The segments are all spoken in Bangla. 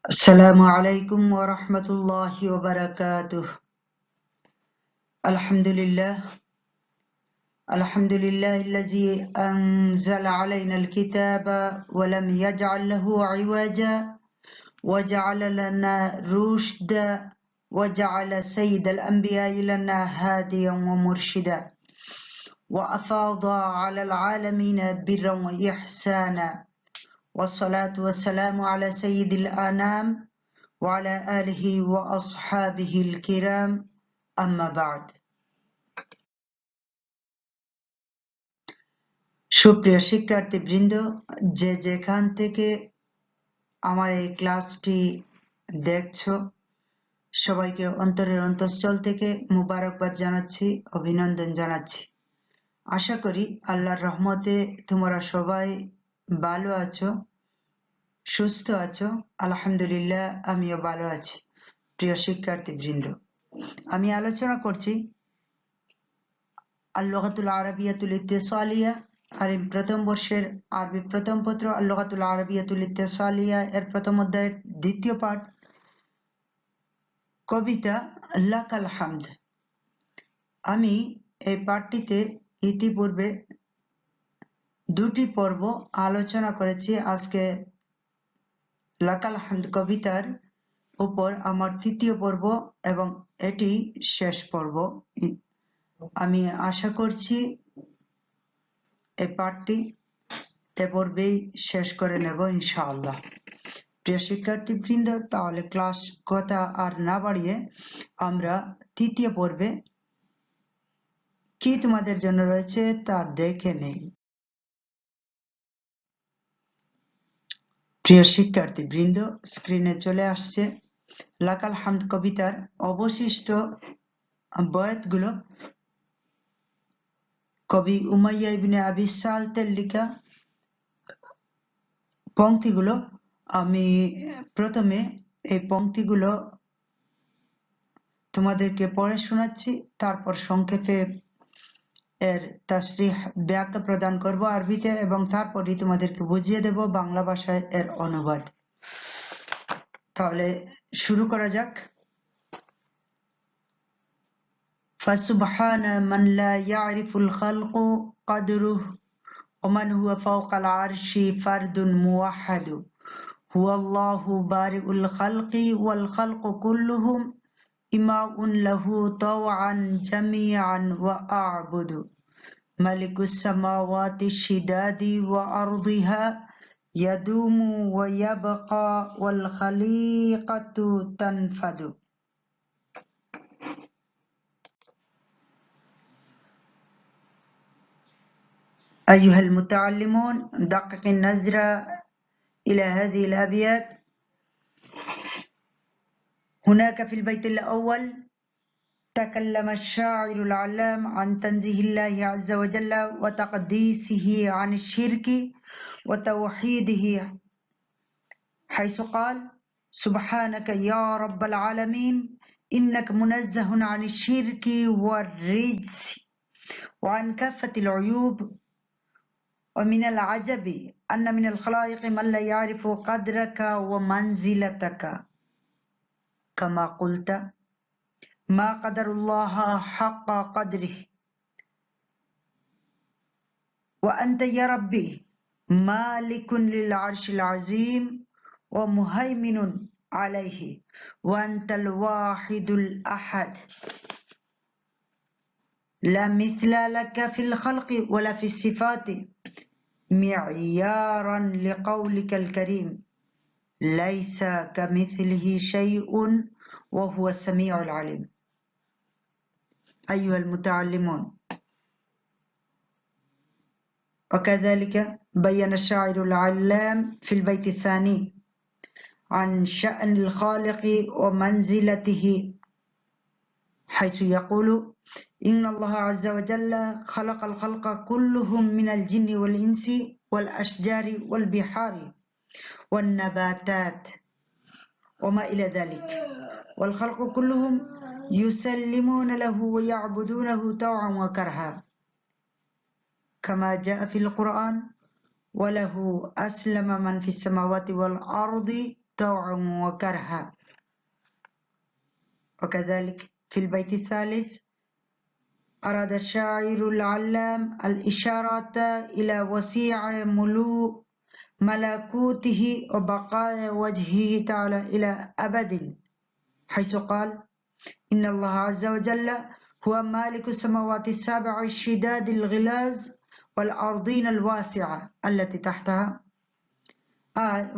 السلام عليكم ورحمة الله وبركاته. الحمد لله الذي أنزل علينا الكتاب ولم يجعل له عوجا وجعل لنا رشدا وجعل سيد الأنبياء لنا هاديا ومرشدا وأفاض على العالمين برا وإحسانا والصلاة والسلام على سيد الأنام وعلى آله وأصحابه الكرام أما بعد. সুপ্রিয় শিক্ষার্থীবৃন্দ, যে যেখান থেকে আমার এই ক্লাসটি দেখছো সবাইকে অন্তরের অন্তঃস্থল থেকে মুবারকবাদ জানাচ্ছি, অভিনন্দন জানাচ্ছি। আশা করি আল্লাহর রহমতে তোমরা সবাই ভালো আছো, সুস্থ আছো। আলহামদুলিল্লাহ, আমিও ভালো আছি। প্রিয় শিক্ষার্থীবৃন্দ, আমি আলোচনা করছি আল-লুগাতুল আরাবিয়াতুল ইত্তিসালিয়া আর প্রথম বর্ষের আরবি প্রথম পত্র আল-লুগাতুল আরাবিয়াতুল ইত্তিসালিয়া এর প্রথম অধ্যায়ের দ্বিতীয় পাঠ, কবিতা লাকাল হামদ। আমি এই পাঠটিতে ইতিপূর্বে দুটি পর্ব আলোচনা করেছি। আজকে লাকাল হামদ কবিতার উপর আমার তৃতীয় পর্ব এবং এটি শেষ পর্ব। আমি আশা করছি এই পাঠটি এ পর্বেই শেষ করে নেব ইনশাআল্লাহ। প্রিয় শিক্ষার্থীবৃন্দ, তাহলে ক্লাস কথা আর না বাড়িয়ে আমরা তৃতীয় পর্বে কি তোমাদের জন্য রয়েছে তা দেখে নেই। প্রিয় শিক্ষার্থীবৃন্দ, স্ক্রিনে চলে আসছে লাকাল হামদ কবিতার অবশিষ্ট বয়াতগুলো। কবি উমাইয়া ইবনে আবি সালতের লেখা পংক্তিগুলো। আমি প্রথমে এই পংক্তিগুলো তোমাদেরকে পড়ে শোনাচ্ছি, তারপর সংক্ষেপে এর তাশরিহ ব্যাখ্যা প্রদান করব আরবিতে এবং তারপরই তোমাদেরকে বুঝিয়ে দেব বাংলা ভাষায় এর অনুবাদ। তাহলে শুরু করা যাক। فسبحان من لا يعرف الخلق قدره ومن هو فوق العرش فرد موحد هو الله بارئ الخلق والخلق كلهم إماء له طوعا جميعا وأعبد ملك السماوات الشداد وأرضها يدوم ويبقى والخليقة تنفد. أيها المتعلمون، دقق النظر إلى هذه الأبيات. هناك في البيت الأول تكلم الشاعر العلام عن تنزيه الله عز وجل وتقديسه عن الشرك وتوحيده، حيث قال: سبحانك يا رب العالمين إنك منزه عن الشرك والرجس وعن كافة العيوب. ومن العجب أن من الخلائق من لا يعرف قدرك ومنزلتك، كما قلت: ما قدر الله حق قدره. وأنت يا ربي مالك للعرش العظيم ومهيمن عليه، وأنت الواحد الأحد، لا مثل لك في الخلق ولا في الصفات، معيارا لقولك الكريم: ليس كمثله شيء وهو السميع العليم. أيها المتعلمون، وكذلك بين الشاعر العلام في البيت الثاني عن شأن الخالق ومنزلته، حيث يقول: إن الله عز وجل خلق الخلق كلهم من الجن والإنس والأشجار والبحار والنباتات وما إلى ذلك، والخلق كلهم يسلمون له ويعبدونه طوعا وكرها، كما جاء في القرآن: وله أسلم من في السماوات والأرض طوعا وكرها. وكذلك في البيت الثالث أراد الشاعر العلام الإشارة إلى وسيع ملكوته وبقاء وجهه تعالى إلى أبد، حيث قال: إن الله عز وجل هو مالك السماوات السبع الشداد الغلاظ والأرضين الواسعة التي تحتها،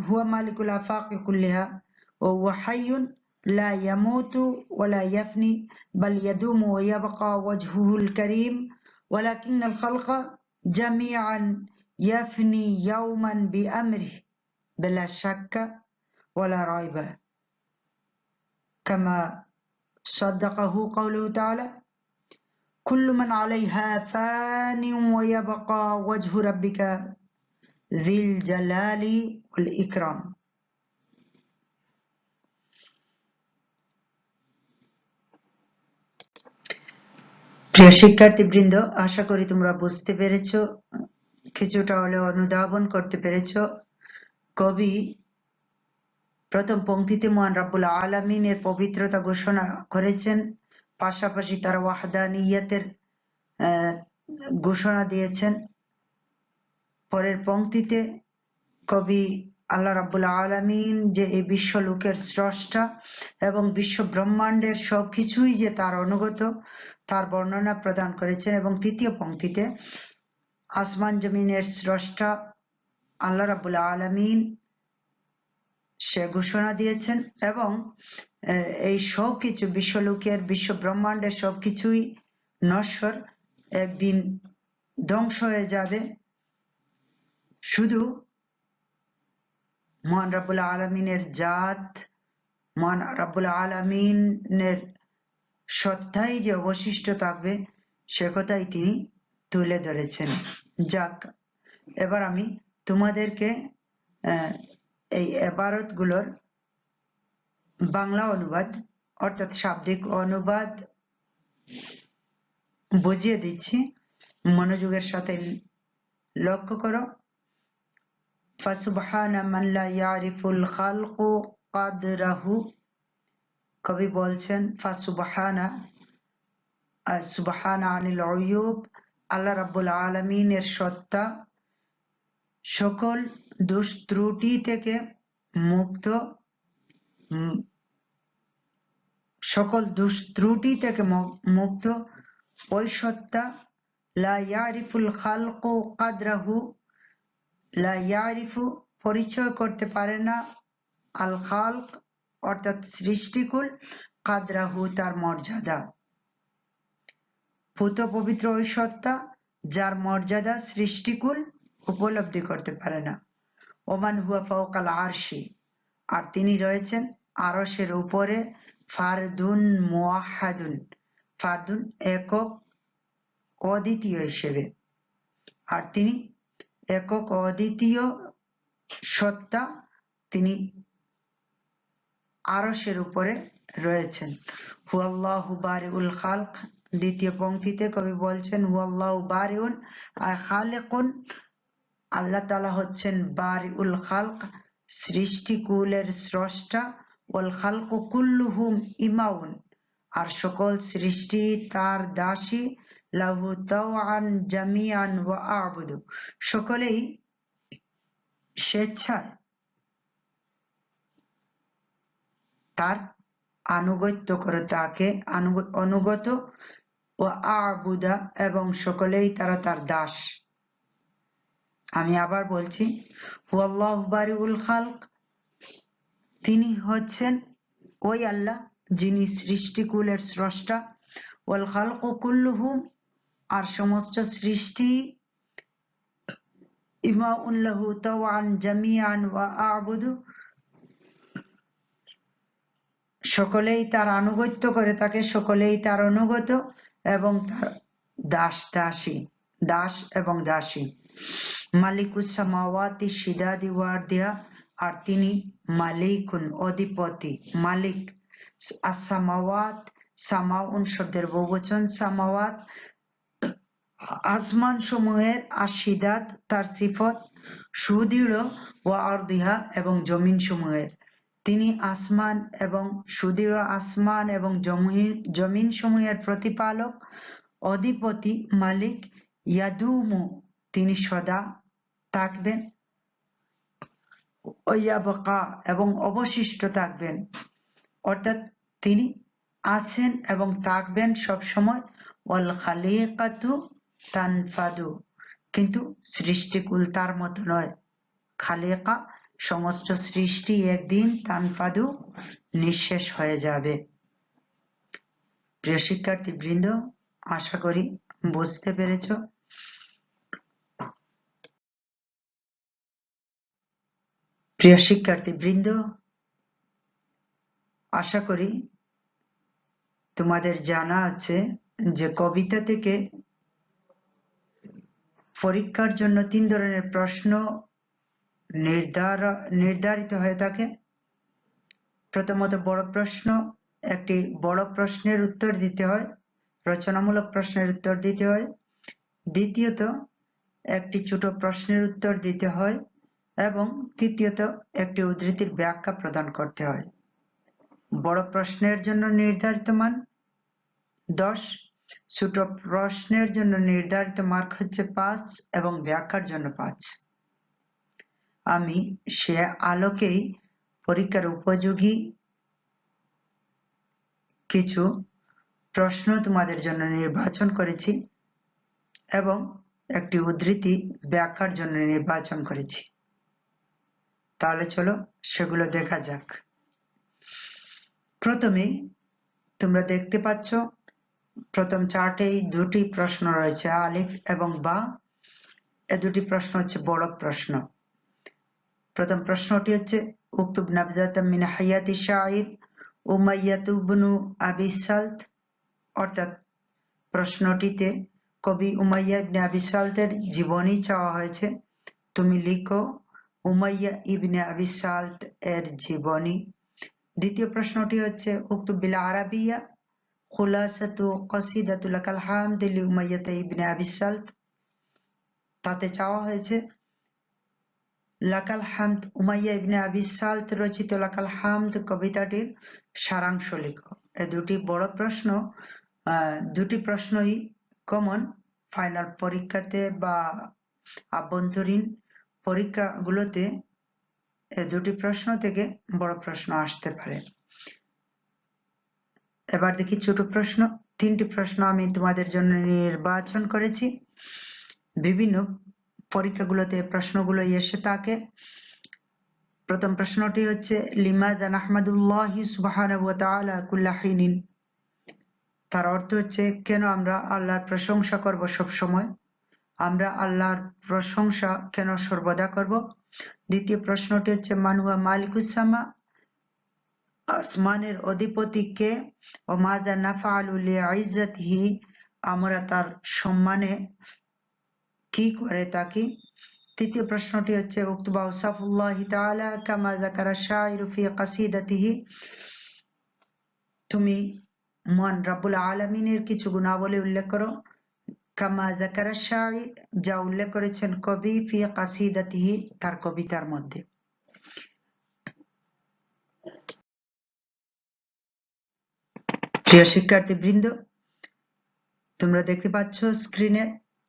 هو مالك الآفاق كلها، وهو حي لا يموت ولا يفني، بل يدوم ويبقى وجهه الكريم، ولكن الخلق جميعا يفني يوما بأمره بلا شك ولا ريب، كما صدقه قوله تعالى: كل من عليها فان ويبقى وجه ربك ذي الجلال والإكرام। প্রিয় শিক্ষার্থীবৃন্দ, আশা করি তোমরা বুঝতে পেরেছো, কিছুটা হলেও অনুধাবন করতে পেরেছো। কবি প্রথম পংক্তিতে মহান রাব্বুল আলামিনের পবিত্রতা ঘোষণা করেছেন, পাশাপাশি তার ওয়াহদানিয়তের ঘোষণা দিয়েছেন। পরের পংক্তিতে কবি আল্লাহ রাব্বুল আলামিন যে এই বিশ্বলোকের স্রষ্টা এবং বিশ্ব ব্রহ্মাণ্ডের সবকিছুই যে তার অনুগত তার বর্ণনা প্রদান করেছেন, এবং তৃতীয় পংক্তিতে আসমান জমিনের স্রষ্টা আল্লাহ রাব্বুল আলামিন সে ঘোষণা দিয়েছেন, এবং এই সবকিছু বিশ্বলোকের বিশ্ব ব্রহ্মাণ্ডের সবকিছুই নশ্বর, একদিন ধ্বংস হয়ে যাবে। শুধু মহান রাব্বুল আলামিনের জাত, মহান রাব্বুল আলামিনের সত্তাই যে অবশিষ্ট থাকবে সে কথাই তিনি তুলে ধরেছেন। যাক, এবার আমি তোমাদেরকে এই ইবারত গুলোর বাংলা অনুবাদ অর্থাৎ শাব্দিক অনুবাদ বুঝিয়ে দিচ্ছি, মনোযোগের সাথে লক্ষ্য করো। ফাসুবহানা মান লা ইয়ারিফুল খালকু কাদরাহু, কবি বলছেন ফাসুবহানা, সুবহানা আনিল উয়ুব, আল্লাহ রাব্বুল আলামিনের সত্তা সকল দোষ ত্রুটি থেকে মুক্ত, সকল দোষ ত্রুটি থেকে মুক্ত ওই সত্তা। লা ইয়ারিফুল খালকু কাদরাহু, লা ইয়ারিফু পরিচয় করতে পারে না, আল খালক অর্থাৎ সৃষ্টিকুল, কাদরাহু তার মর্যাদা। পুত পবিত্র ওই সত্তা যার মর্যাদা সৃষ্টিকুল উপলব্ধি করতে পারে না। ওমান হুয়া ফাওকাল আরশি, আর তিনি রয়েছেন আরশের উপরে, ফারদুন মুওয়াহ্হাদুন, ফারদুন একক অদ্বিতীয় হিসেবে, আর তিনি একক অদ্বিতীয় সত্তা, তিনি আরশের উপরে রয়েছেন। হুয়াল্লাহু বারিউল খালক, দ্বিতীয় পংক্তিতে কবি বলছেন হুয়াল্লাহু বারিউন আই খালিকুন, আল্লাহ তাআলা হচ্ছেন বারিউল খালক, সৃষ্টিকুলের স্রষ্টা, ওয়াল খালকু কুল্লুহুম ইমাউন, আর সকল সৃষ্টি তার দাসী, লাহু তাওআন জামিআন ওয়া আ'বুদু, সকলেই স্বেচ্ছায় তার আনুগত্য করে, তাকে অনুগত, ও আ'বুদা, এবং সকলেই তারা তার দাস। আমি আবার বলছি, হুয়াল্লাহু বারিউল খালক, তিনি হচ্ছেন ওই আল্লাহ যিনি সৃষ্টিকুলের স্রষ্টা, ওয়াল খালকু কুল্লুহুম, আর সমস্ত সৃষ্টি, ইমাউন লাহু তাওআন জামিআন ওয়া আ'বুদু, সকলেই তার আনুগত্য করে তাকে, সকলেই তার অনুগত এবং তার দাস এবং দাসী। মালিকুস সামাওয়াতি শিদাদি ওয়ারদিহা, আর তিনি মালিকুন অধিপতি, মালিক। as-সামাওয়াত, সামাউন শব্দের বহুবচন, সামাওয়াত আসমান সমূহের, আশিদাত তার সিফত সুদৃঢ়, ওয়া আরদিহা এবং জমিন সমূহের, তিনি আসমান এবং সুদৃঢ় আসমান এবং জমিন সমূহের প্রতিপালক, অধিপতি, মালিক। ইয়াদুমু, তিনি সদা থাকবেন, ওয়ায়াবকা, এবং অবশিষ্ট থাকবেন, অর্থাৎ তিনি আছেন এবং থাকবেন সবসময়। ওয়াল খালিকাতু তানফাদু, কিন্তু সৃষ্টিকুল তার মতো নয়। খালিকা, সমস্ত সৃষ্টি একদিন, তানফাদু, নিঃশেষ হয়ে যাবে। প্রিয় শিক্ষার্থী বৃন্দ, আশা করি বুঝতে পেরেছ। প্রিয় শিক্ষার্থী বৃন্দ, আশা করি তোমাদের জানা আছে যে কবিতা থেকে পরীক্ষার জন্য 3 ধরনের প্রশ্ন নির্ধারিত হয়ে থাকে। প্রথমত বড় প্রশ্ন, একটি বড় প্রশ্নের উত্তর দিতে হয়, রচনামূলক প্রশ্নের উত্তর দিতে হয়। দ্বিতীয়ত একটি ছোট প্রশ্নের উত্তর দিতে হয় এবং তৃতীয়ত একটি উদ্ধৃতির ব্যাখ্যা প্রদান করতে হয়। বড় প্রশ্নের জন্য নির্ধারিত মান 10, ছোট প্রশ্নের জন্য নির্ধারিত মার্ক হচ্ছে 5 এবং ব্যাখ্যার জন্য 5। আমি সে আলোকেই পরীক্ষার উপযোগী কিছু প্রশ্ন তোমাদের জন্য নির্বাচন করেছি এবং একটি উদ্ধৃতি ব্যাখ্যার জন্য নির্বাচন করেছি। তাহলে চলো সেগুলো দেখা যাক। প্রথমে তোমরা দেখতে পাচ্ছ প্রথম চার্টেই দুটি প্রশ্ন রয়েছে, আলিফ এবং বা। এ দুটি প্রশ্ন হচ্ছে বড় প্রশ্ন। প্রথম প্রশ্নটি হচ্ছে উক্তুব নাবযাতাম মিন হায়াতি শাইর উমাইয়াত ইবনু আবি সালত, অর্থাৎ প্রশ্নটিতে কবি উমাইয়া ইবনে আবি সালতের জীবনী চাওয়া হয়েছে। তুমি লিখো উমাইয়া ইবনে আবি সালত এর জীবনী। দ্বিতীয় প্রশ্নটি হচ্ছে উক্তুব বিল আরাবিয়া খুলাসাতু কসিদাতু লাকাল হামদ লি উমাইয়া ইবনে আবি সালত, তাতে চাওয়া হয়েছে লাকাল হামদ, উমাইয়া ইবনে আবি সালত রচিত লাকাল হামদ কবিতাটির সারাংশ লিখো। এই দুটি বড় প্রশ্ন, দুটি প্রশ্নই কমন ফাইনাল পরীক্ষাতে বা আভ্যন্তরীণ পরীক্ষাগুলোতে এই দুটি প্রশ্ন থেকে বড় প্রশ্ন আসতে পারে। এবার দেখি ছোট প্রশ্ন। 3টি প্রশ্ন আমি তোমাদের জন্য নির্বাচন করেছি। বিভিন্ন পরীক্ষাগুলোতে প্রশ্নগুলো এসে থাকে। প্রথম প্রশ্নটি হচ্ছে লিমাযা নাহমাদুল্লাহি সুবহানাহু ওয়া তাআলা কুল্লা হিনিন, তার অর্থ হচ্ছে কেন আমরা আল্লাহর প্রশংসা করব সব সময়, আমরা আল্লাহর প্রশংসা কেন সর্বদা করব। দ্বিতীয় প্রশ্নটি হচ্ছে মান হুয়া মালিকুস সামা, আসমানের অধিপতি কে, ও মাযা নাফআলু লিইজ্জাতিহি, আমরা তার সম্মানে কি করে থাকি। তৃতীয় প্রশ্নটি হচ্ছে উক্তুব আওসাফুল্লাহি তাআলা কামা যাকারা শাইরু ফি কাসিদাতিহি, তুমি মহান রব্বুল আলামিনের কিছু গুণাবলী উল্লেখ করো। কামা যাকারা শাইর, যা উল্লেখ করেছেন কবি, ফি কাসিদাতিহি, তার কবিতার মধ্যে। প্রিয় শিক্ষার্থী বৃন্দ, তোমরা দেখতে পাচ্ছ স্ক্রিনে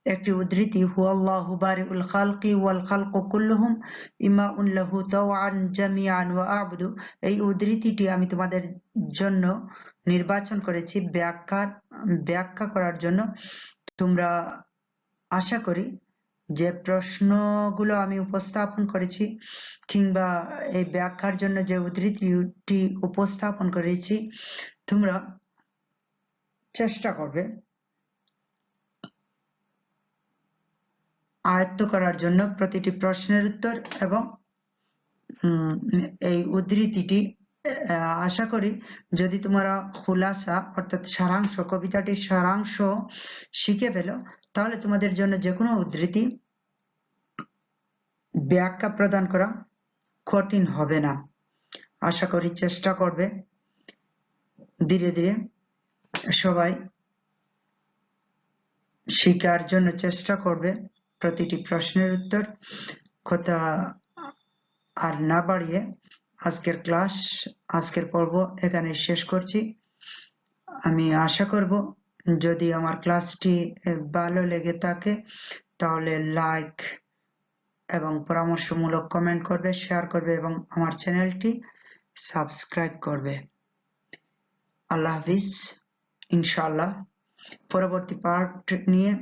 একটি উদ্ধৃতি হুয়াল্লাহু বারিউল খালকি ওয়াল খালকু কুল্লুহুম ইমাউন লাহু তাওআন জামিআন ওয়া আবদু। এই উদ্ধৃতিটি আমি তোমাদের জন্য নির্বাচন করেছি ব্যাখ্যা করার জন্য। তোমরা আশা করি যে প্রশ্নগুলো আমি উপস্থাপন করেছি কিংবা এই ব্যাখ্যার জন্য যে উদ্ধৃতিটি উপস্থাপন করেছি তোমরা চেষ্টা করবে আয়ত্ত করার জন্য প্রতিটি প্রশ্নের উত্তর এবং এই উদ্ধৃতিটি। আশা করি যদি তোমরা খুলাসা অর্থাৎ সারাংশ, কবিতাটির সারাংশ শিখে ফেলো তাহলে তোমাদের জন্য যে কোনো উদ্ধৃতি ব্যাখ্যা প্রদান করা কঠিন হবে না। আশা করি চেষ্টা করবে, ধীরে ধীরে সবাই শেখার জন্য চেষ্টা করবে প্রতিটি প্রশ্নের উত্তর। কথা আর না বাড়িয়ে আজকের ক্লাস, আজকের পর্ব এখানে শেষ করছি। আমি আশা করব যদি আমার ক্লাসটি ভালো লেগে থাকে তাহলে লাইক এবং পরামর্শমূলক কমেন্ট করবে, শেয়ার করবে এবং আমার চ্যানেলটি সাবস্ক্রাইব করবে। আল্লাহ হাফিজ। ইনশাআল্লাহ পরবর্তী পার্ট নিয়ে